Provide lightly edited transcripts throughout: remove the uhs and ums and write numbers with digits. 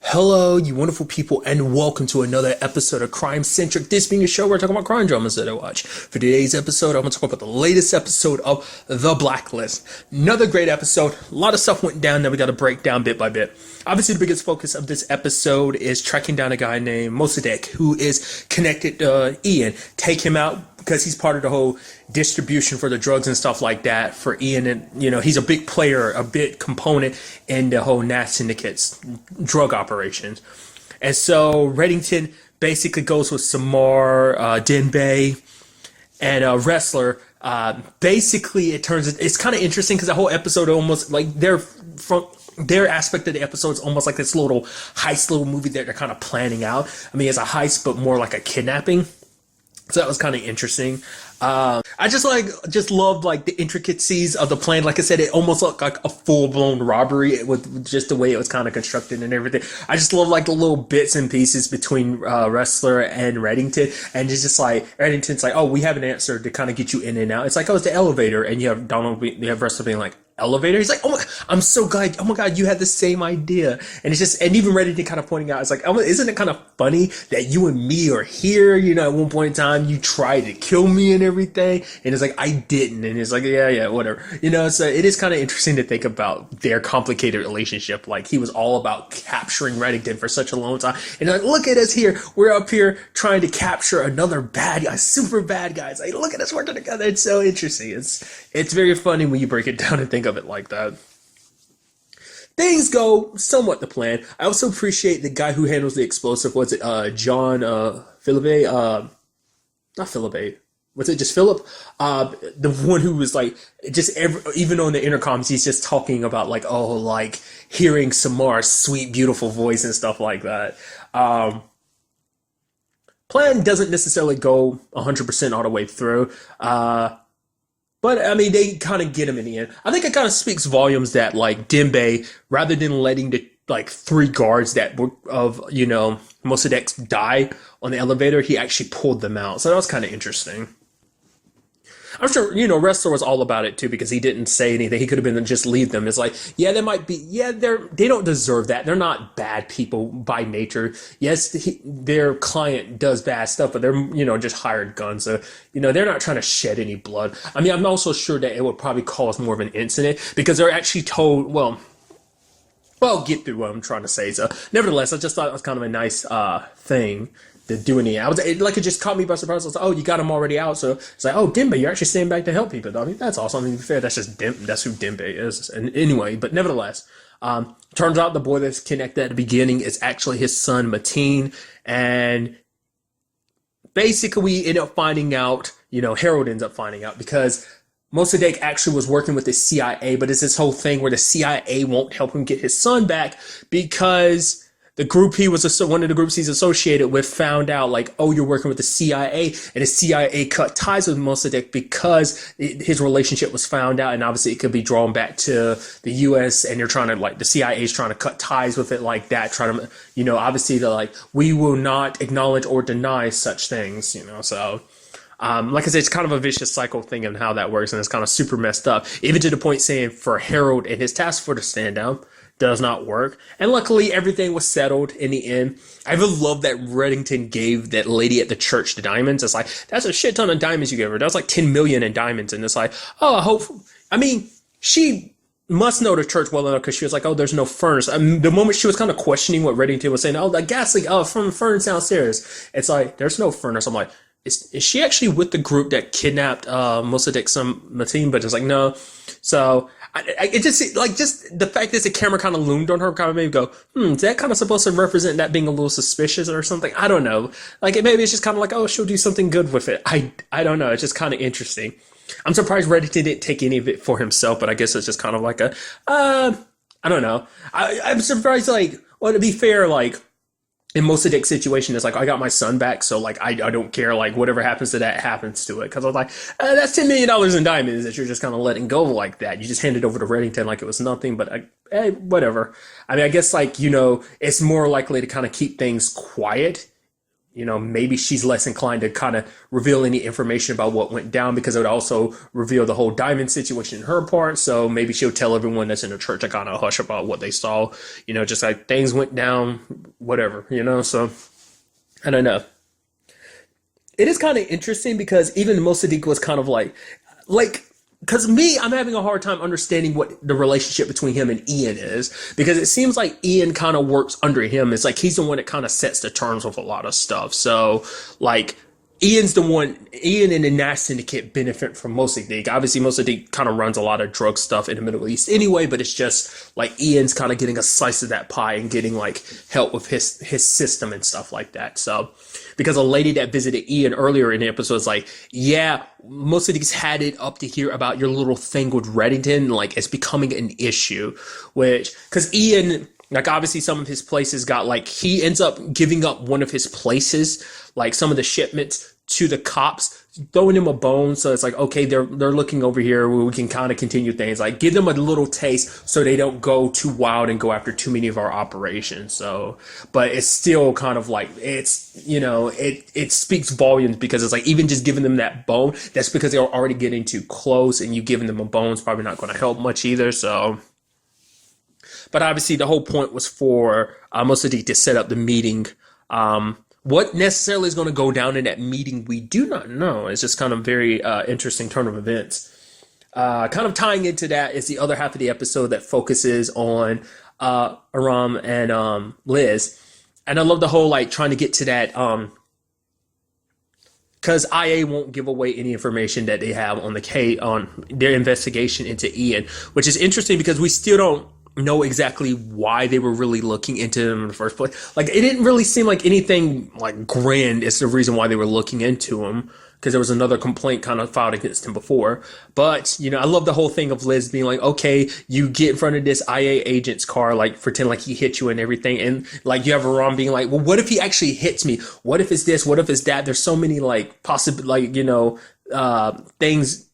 Hello, you wonderful people, and welcome to another episode of Crime Centric. This being a show where I talk about crime dramas that I watch. For today's episode, I'm going to talk about the latest episode of The Blacklist. Another great episode. A lot of stuff went down that we got to break down bit by bit. Obviously, the biggest focus of this episode is tracking down a guy named Mosadek, who is connected to Ian. Take him out because he's part of the whole distribution for the drugs and stuff like that for Ian. And, he's a big player, a big component in the whole Nash Syndicate's drug operations. And so Reddington basically goes with Samar, Denbei, and a wrestler. Basically, it's kind of interesting because the whole episode almost like their aspect of the episode is almost like this little heist little movie that they're kind of planning out. I mean, it's a heist, but more like a kidnapping. So that was kind of interesting. I just loved like the intricacies of the plan. Like I said, it almost looked like a full-blown robbery with just the way it was kind of constructed and everything. I just love like the little bits and pieces between Wrestler and Reddington, and it's just like Reddington's like, oh, we have an answer to kind of get you in and out. It's like, oh, it's the elevator, and you have Wrestler being like, elevator. He's like, oh my, I'm so glad. Oh my God, you had the same idea. And it's just, and even Reddington kind of pointing out, it's like, oh, isn't it kind of funny that you and me are here? At one point in time, you tried to kill me and everything. And it's like, I didn't. And it's like, yeah, whatever. So it is kind of interesting to think about their complicated relationship. Like he was all about capturing Reddington for such a long time. And like, look at us here. We're up here trying to capture another bad guy, super bad guy. It's like, look at us working together. It's so interesting. It's very funny when you break it down and think of it like that. Things go somewhat to plan. I also appreciate the guy who handles the explosive. Was it John Philippe? Not Philippe. Was it just Philip? The one who was like even on the intercoms, he's just talking about like, oh, like hearing Samar's sweet, beautiful voice and stuff like that. Plan doesn't necessarily go 100% all the way through. But, I mean, they kind of get him in the end. I think it kind of speaks volumes that, like, Denbei, rather than letting the, like, three guards that were of, Mosadek's die on the elevator, he actually pulled them out. So that was kind of interesting. I'm sure, Wrestler was all about it, too, because he didn't say anything. He could have been just leave them. It's like, yeah, they might be, yeah, they don't deserve that. They're not bad people by nature. Yes, their client does bad stuff, but they're, just hired guns. So, they're not trying to shed any blood. I mean, I'm also sure that it would probably cause more of an incident because they're actually told, well, I'll get through what I'm trying to say. So, nevertheless, I just thought it was kind of a nice thing to do any. It just caught me by surprise. I was like, oh, you got him already out. So it's like, oh, Denbei, you're actually staying back to help people. I mean, that's awesome. I mean, to be fair, that's who Denbei is. And anyway, but nevertheless, turns out the boy that's connected at the beginning is actually his son, Mateen. And basically, we end up finding out, Harold ends up finding out because Mosadek actually was working with the CIA, but it's this whole thing where the CIA won't help him get his son back because the group one of the groups he's associated with found out like, oh, you're working with the CIA, and the CIA cut ties with Mosadek because his relationship was found out, and obviously it could be drawn back to the U.S. and you're trying to the CIA is trying to cut ties with it like that, trying to, obviously they're like, we will not acknowledge or deny such things, so. Like I said, it's kind of a vicious cycle thing and how that works, and it's kind of super messed up, even to the point saying for Harold and his task force to stand down does not work. And luckily, everything was settled in the end. I really love that Reddington gave that lady at the church the diamonds. It's like, that's a shit ton of diamonds you gave her. That was like 10 million in diamonds. And it's like, oh, she must know the church well enough because she was like, oh, there's no furnace. The moment she was kind of questioning what Reddington was saying, oh, the gas leak, from the furnace downstairs. It's like, there's no furnace. I'm like, is she actually with the group that kidnapped Mosadek's son Mateen? But it's like, no. So it just the fact that the camera kind of loomed on her kind of made me go, is that kind of supposed to represent that being a little suspicious or something? I don't know. Like maybe it's just kind of like, oh, she'll do something good with it. I don't know. It's just kind of interesting. I'm surprised Reddington didn't take any of it for himself, but I guess it's just kind of like I don't know. I'm surprised. Like, well, to be fair, like, in Mossadek's situation, it's like, I got my son back, so, like, I don't care, like, whatever happens to that happens to it. Because I was like, that's $10 million in diamonds that you're just kind of letting go like that. You just hand it over to Reddington like it was nothing, but, whatever. I mean, I guess, like, it's more likely to kind of keep things quiet maybe she's less inclined to kind of reveal any information about what went down because it would also reveal the whole diamond situation in her part. So maybe she'll tell everyone that's in the church to kind of hush about what they saw, just like things went down, whatever, So I don't know. It is kind of interesting because even Mosadek was kind of like, because me, I'm having a hard time understanding what the relationship between him and Ian is, because it seems like Ian kind of works under him. It's like he's the one that kind of sets the terms with a lot of stuff. So like Ian and the Nash Syndicate benefit from Mossadegh. Obviously, Mossadegh kind of runs a lot of drug stuff in the Middle East anyway, but it's just like Ian's kind of getting a slice of that pie and getting like help with his system and stuff like that. So, because a lady that visited Ian earlier in the episode was like, yeah, Mossadegh's had it up to here about your little thing with Reddington. Like, it's becoming an issue, because Ian, like, obviously some of his places got, like, he ends up giving up one of his places, like some of the shipments, to the cops, throwing them a bone. So it's like, okay, they're looking over here where we can kind of continue things, like give them a little taste so they don't go too wild and go after too many of our operations. So, but it's still kind of like, it's, it speaks volumes, because it's like, even just giving them that bone, that's because they're already getting too close, and you giving them a bone is probably not going to help much either. So, but obviously the whole point was for Mossadegh to set up the meeting. What necessarily is going to go down in that meeting, we do not know. It's just kind of very interesting turn of events. Kind of tying into that is the other half of the episode that focuses on Aram and Liz. And I love the whole, like, trying to get to that, because IA won't give away any information that they have on on their investigation into Ian, which is interesting because we still don't know exactly why they were really looking into him in the first place. Like, it didn't really seem like anything like grand is the reason why they were looking into him, because there was another complaint kind of filed against him before. But, I love the whole thing of Liz being like, okay, you get in front of this IA agent's car, like, pretend like he hit you and everything. And, like, you have Aram being like, well, what if he actually hits me? What if it's this? What if it's that? There's so many, like, possible, like, things,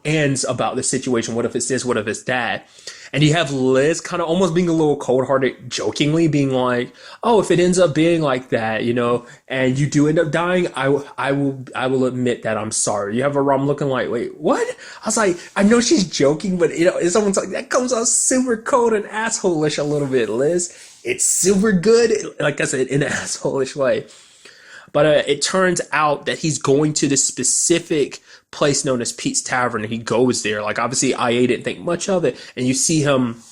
ands about the situation. What if it's this? What if it's that? And you have Liz kind of almost being a little cold-hearted, jokingly being like, oh, if it ends up being like that, and you do end up dying, I will admit that I'm sorry. You have Aram looking like, wait, what? I was like, I know she's joking, but someone's like, that comes out super cold and asshole-ish a little bit, Liz. It's super good, like I said, in an asshole-ish way. But it turns out that he's going to this specific place known as Pete's Tavern, and he goes there. Like, obviously, IA didn't think much of it, and you see him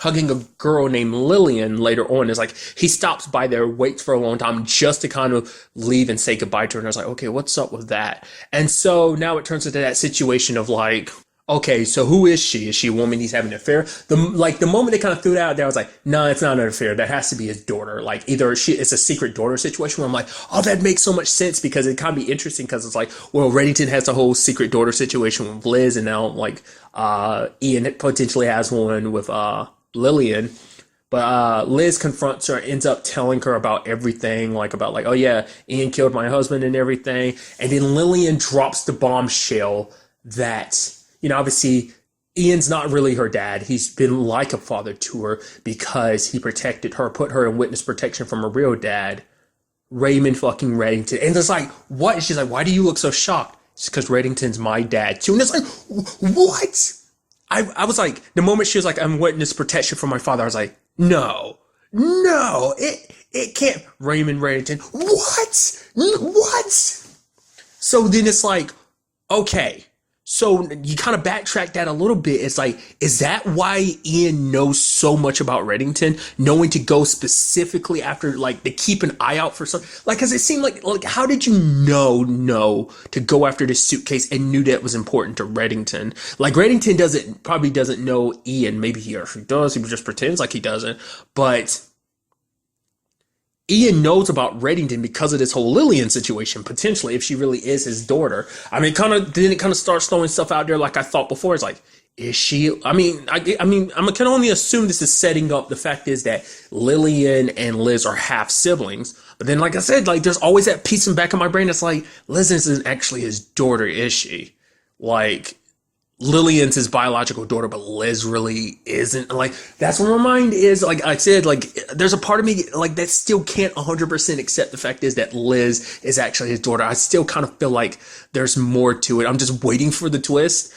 hugging a girl named Lillian later on. It's like he stops by there, waits for a long time just to kind of leave and say goodbye to her. And I was like, okay, what's up with that? And so now it turns into that situation of like, okay, so who is she? Is she a woman he's having an affair? The moment they kind of threw it out there, I was like, no, it's not an affair. That has to be his daughter. Like, either it's a secret daughter situation where I'm like, oh, that makes so much sense, because it can be interesting, because it's like, well, Reddington has the whole secret daughter situation with Liz, and now, like, Ian potentially has one with Lillian. But Liz confronts her, ends up telling her about everything, like, oh yeah, Ian killed my husband and everything. And then Lillian drops the bombshell that, obviously, Ian's not really her dad. He's been like a father to her because he protected her, put her in witness protection from her real dad, Raymond fucking Reddington. And it's like, what? And she's like, why do you look so shocked? It's because Reddington's my dad too. And it's like, what? I was like, the moment she was like, I'm witness protection from my father, I was like, no, it can't. Raymond Reddington. What? So then it's like, okay. So you kind of backtrack that a little bit. It's like, is that why Ian knows so much about Reddington, knowing to go specifically after, like, to keep an eye out for something? Like, because it seemed like, how did you know to go after this suitcase and knew that was important to Reddington? Like, Reddington probably doesn't know Ian. Maybe he actually does. He just pretends like he doesn't. But Ian knows about Reddington because of this whole Lillian situation, potentially, if she really is his daughter. I mean, it kind of starts throwing stuff out there like I thought before. It's like, is she? I can only assume this is setting up. The fact is that Lillian and Liz are half siblings. But then, like I said, like, there's always that piece in the back of my brain that's like, Liz isn't actually his daughter, is she? Like, Lillian's his biological daughter, but Liz really isn't. Like, that's what my mind is. Like I said, like, there's a part of me, like, that still can't 100% accept the fact is that Liz is actually his daughter. I still kind of feel like there's more to it. I'm just waiting for the twist.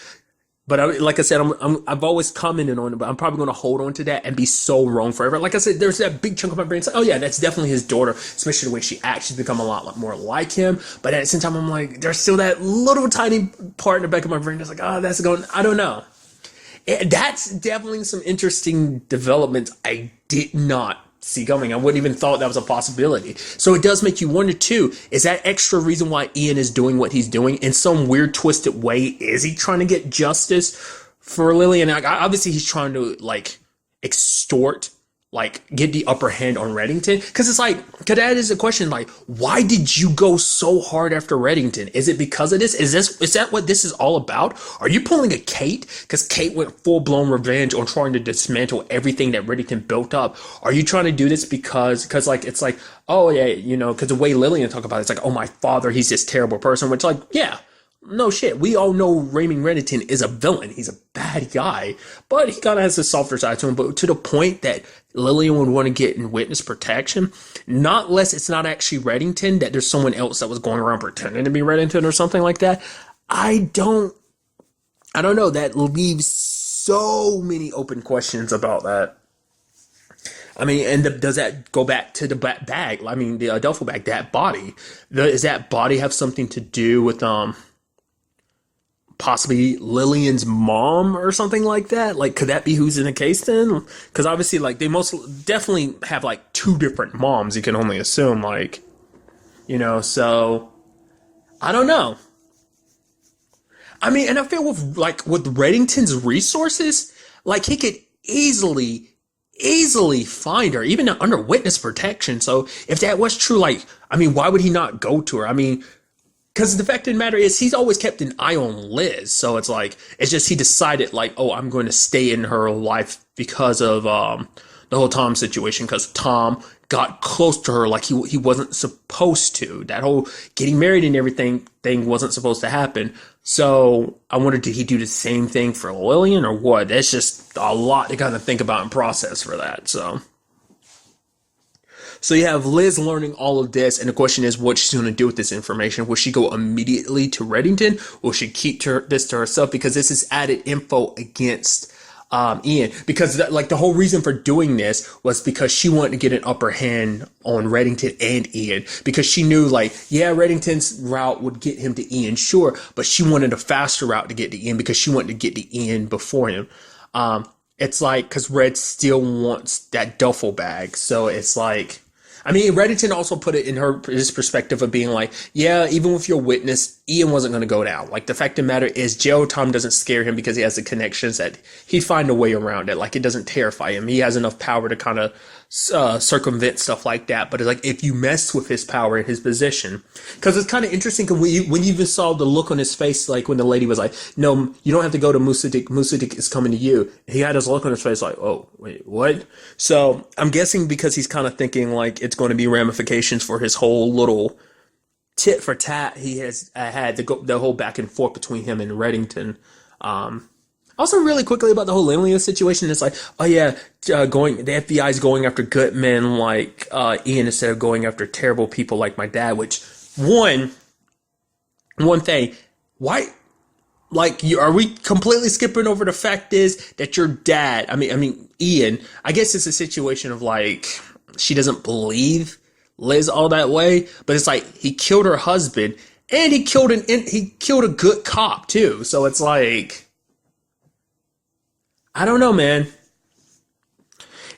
But like I said, I've always commented on it, but I'm probably going to hold on to that and be so wrong forever. Like I said, there's that big chunk of my brain. It's like, oh yeah, that's definitely his daughter, especially the way she acts. She's become a lot more like him. But at the same time, I'm like, there's still that little tiny part in the back of my brain that's like, oh, that's going, I don't know. That's definitely some interesting developments I did not see coming. I wouldn't even thought that was a possibility. So it does make you wonder too, is that extra reason why Ian is doing what he's doing in some weird twisted way? Is he trying to get justice for Lily? And obviously he's trying to like extort, like get the upper hand on Reddington. Cause it's like, cause that is a question, like, why did you go so hard after Reddington? Is it because of this? Is that what this is all about? Are you pulling a Kate? Cause Kate went full blown revenge on trying to dismantle everything that Reddington built up. Are you trying to do this cause like, it's like, oh yeah, you know, cause the way Lillian talk about it, it's like, oh my father, he's this terrible person, which like, yeah. No shit. We all know Raymond Reddington is a villain. He's a bad guy, but he kind of has a softer side to him. But to the point that Lillian would want to get in witness protection, not unless it's not actually Reddington, that there's someone else that was going around pretending to be Reddington or something like that. I don't know. That leaves so many open questions about that. I mean, and does that go back to the bag? I mean, the duffel bag, that body. Does that body have something to do with possibly Lillian's mom or something like that? Like, could that be who's in the case then? Because obviously, like, they most definitely have like two different moms. You can only assume, like, you know. So I don't know. I mean, and I feel with Reddington's resources, like he could easily find her, even under witness protection. So if that was true, like, I mean, why would he not go to her? I mean, because the fact of the matter is, he's always kept an eye on Liz. So it's like, it's just he decided, like, oh, I'm going to stay in her life because of the whole Tom situation. Because Tom got close to her like he wasn't supposed to. That whole getting married and everything thing wasn't supposed to happen. So I wonder, did he do the same thing for Lillian or what? That's just a lot to kind of think about and process for that. So you have Liz learning all of this, and the question is what she's going to do with this information. Will she go immediately to Reddington? Will she keep this to herself? Because this is added info against Ian. Because the whole reason for doing this was because she wanted to get an upper hand on Reddington and Ian. Because she knew, like, yeah, Reddington's route would get him to Ian, sure, but she wanted a faster route to get to Ian because she wanted to get to Ian before him. It's like, because Red still wants that duffel bag. So it's like, I mean, Reddington also put it in his perspective of being like, yeah, even with your witness, Ian wasn't going to go down. Like, the fact of the matter is, jail time doesn't scare him because he has the connections that he'd find a way around it. Like, it doesn't terrify him. He has enough power to kind of circumvent stuff like that. But it's like, if you mess with his power and his position, because it's kind of interesting because when you even saw the look on his face, like when the lady was like, no, you don't have to go to Mosadek. Mosadek is coming to you. He had this look on his face like, oh, wait, what? So I'm guessing because he's kind of thinking like it's going to be ramifications for his whole little tit for tat he has had the whole back and forth between him and Reddington. Also, really quickly about the whole Lillian situation, it's like, oh yeah, the FBI is going after good men like Ian instead of going after terrible people like my dad. Which one thing, why? Like, are we completely skipping over the fact is that your dad? I mean, Ian. I guess it's a situation of like she doesn't believe Liz all that way, but it's like he killed her husband and he killed a good cop too. So it's like, I don't know, man.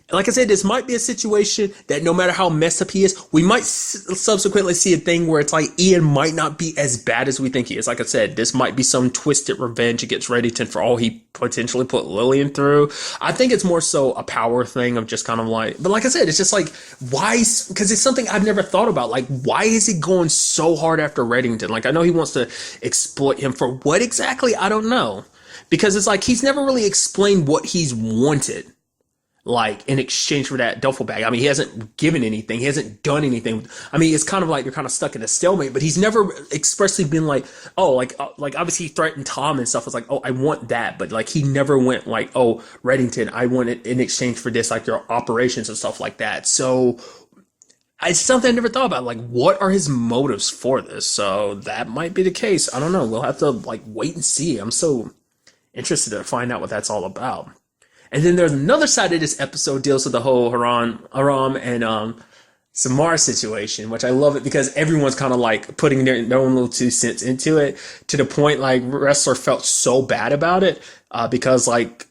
Like I said, this might be a situation that no matter how messed up he is, we might subsequently see a thing where it's like Ian might not be as bad as we think he is. Like I said, this might be some twisted revenge against Reddington for all he potentially put Lillian through. I think it's more so a power thing of just kind of like, but like I said, it's just like, why? Because it's something I've never thought about. Like, why is he going so hard after Reddington? Like, I know he wants to exploit him for what exactly? I don't know. Because it's like he's never really explained what he's wanted. like in exchange for that duffel bag. I mean, he hasn't given anything. He hasn't done anything. I mean, it's kind of like they're kind of stuck in a stalemate, but he's never expressly been like, oh, like obviously he threatened Tom and stuff. It's like, oh, I want that. But like, he never went like, oh, Reddington, I want it in exchange for this, like your operations and stuff like that. So it's something I never thought about. Like, what are his motives for this? So that might be the case. I don't know. We'll have to like wait and see. I'm so interested to find out what that's all about. And then there's another side of this episode deals with the whole Aram and Samar situation, which I love it because everyone's kind of like putting their own little 2 cents into it, to the point like Wrestler felt so bad about it because like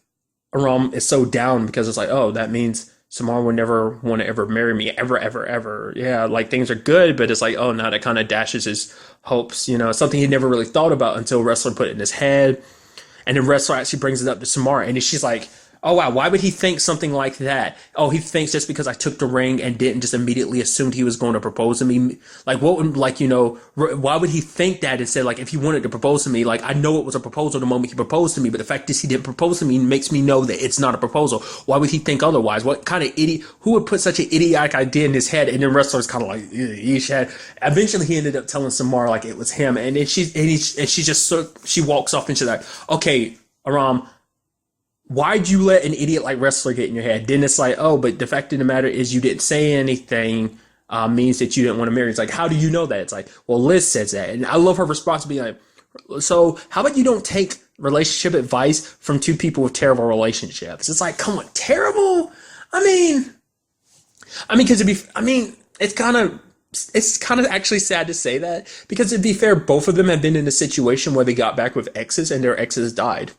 Aram is so down because it's like, oh, that means Samar would never want to ever marry me, ever, ever, ever. Yeah, like things are good, but it's like, oh, now that kind of dashes his hopes, you know, something he never really thought about until Wrestler put it in his head. And then Wrestler actually brings it up to Samar, and she's like, oh, wow, why would he think something like that? Oh, he thinks just because I took the ring and didn't just immediately assumed he was going to propose to me. Like, what would, like, you know, why would he think that instead? Like, if he wanted to propose to me, like, I know it was a proposal the moment he proposed to me, but the fact is he didn't propose to me makes me know that it's not a proposal. Why would he think otherwise? What kind of idiot, who would put such an idiotic idea in his head? And then Wrestler's kind of like, eventually he ended up telling Samar, like, it was him. And then she walks off and she's like, okay, Aram, why'd you let an idiot like Wrestler get in your head? Then it's like, oh, but the fact of the matter is you didn't say anything means that you didn't want to marry. It's like, how do you know that? It's like, well, Liz says that. And I love her response to be like, so how about you don't take relationship advice from two people with terrible relationships? It's like, come on, terrible? I mean, because it's kind of actually sad to say that, because to be fair, both of them have been in a situation where they got back with exes and their exes died.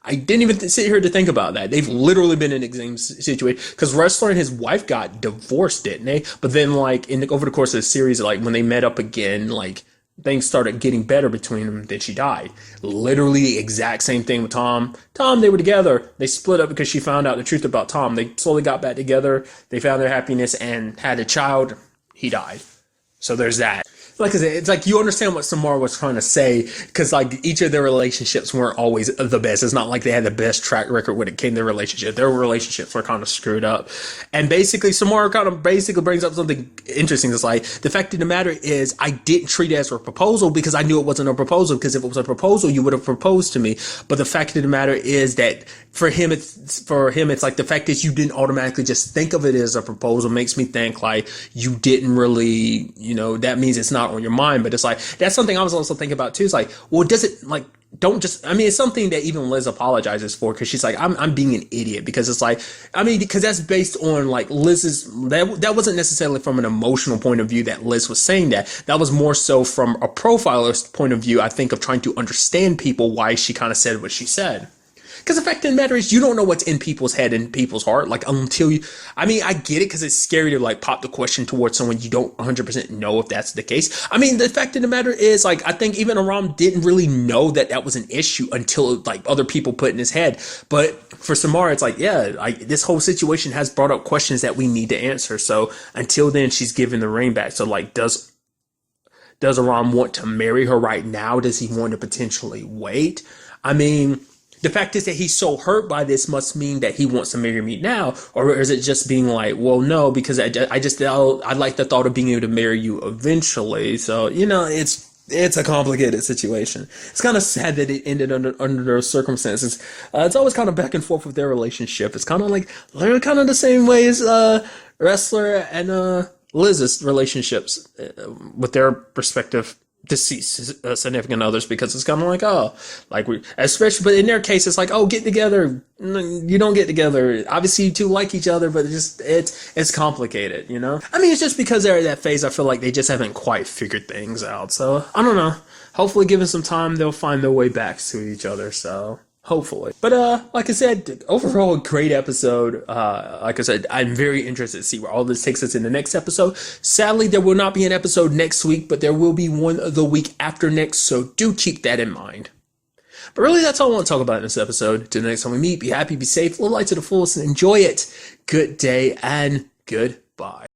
I didn't even sit here to think about that. They've literally been in the same situation, because Wrestler and his wife got divorced, didn't they? But then, like, over the course of the series, like, when they met up again, like, things started getting better between them. Then she died. Literally the exact same thing with Tom. They were together. They split up because she found out the truth about Tom. They slowly got back together. They found their happiness and had a child. He died. So there's that. Like I said, it's like you understand what Samar was trying to say, because like each of their relationships weren't always the best. It's not like they had the best track record when it came to their relationship. Their relationships were kind of screwed up. And basically Samar kind of basically brings up something interesting. It's like, the fact of the matter is I didn't treat it as a proposal because I knew it wasn't a proposal, because if it was a proposal, you would have proposed to me. But the fact of the matter is that for him, it's like the fact that you didn't automatically just think of it as a proposal makes me think like you didn't really, you know, that means it's not on your mind. But it's like, that's something I was also thinking about too. It's like, well, does it like, don't just, I mean, it's something that even Liz apologizes for, because she's like, I'm being an idiot, because it's like, I mean, because that's based on like Liz's, that wasn't necessarily from an emotional point of view that Liz was saying that. That was more so from a profiler's point of view, I think, of trying to understand people, why she kind of said what she said. Because the fact of the matter is, you don't know what's in people's head and people's heart. Like, until you, I mean, I get it, because it's scary to like pop the question towards someone you don't 100% know if that's the case. I mean, the fact of the matter is, like, I think even Aram didn't really know that that was an issue until like other people put in his head. But for Samara, it's like, yeah, this whole situation has brought up questions that we need to answer. So until then, she's giving the ring back. So like, does Aram want to marry her right now? Does he want to potentially wait? I mean, the fact is that he's so hurt by this must mean that he wants to marry me now, or is it just being like, well, no, because I like the thought of being able to marry you eventually. So, you know, it's a complicated situation. It's kind of sad that it ended under those circumstances. It's always kind of back and forth with their relationship. It's kind of like, they're kind of the same way as Wrestler and Liz's relationships with their respective deceased significant others, because it's kind of like, oh, like we, especially, but in their case, it's like, oh, get together. You don't get together. Obviously, you two like each other, but it's complicated, you know? I mean, it's just because they're at that phase, I feel like they just haven't quite figured things out. So, I don't know. Hopefully, given some time, they'll find their way back to each other, so hopefully. But like I said, overall, a great episode. Like I said, I'm very interested to see where all this takes us in the next episode. Sadly, there will not be an episode next week, but there will be one the week after next, so do keep that in mind. But really, that's all I want to talk about in this episode. Till the next time we meet, be happy, be safe, live life to the fullest, and enjoy it. Good day and goodbye.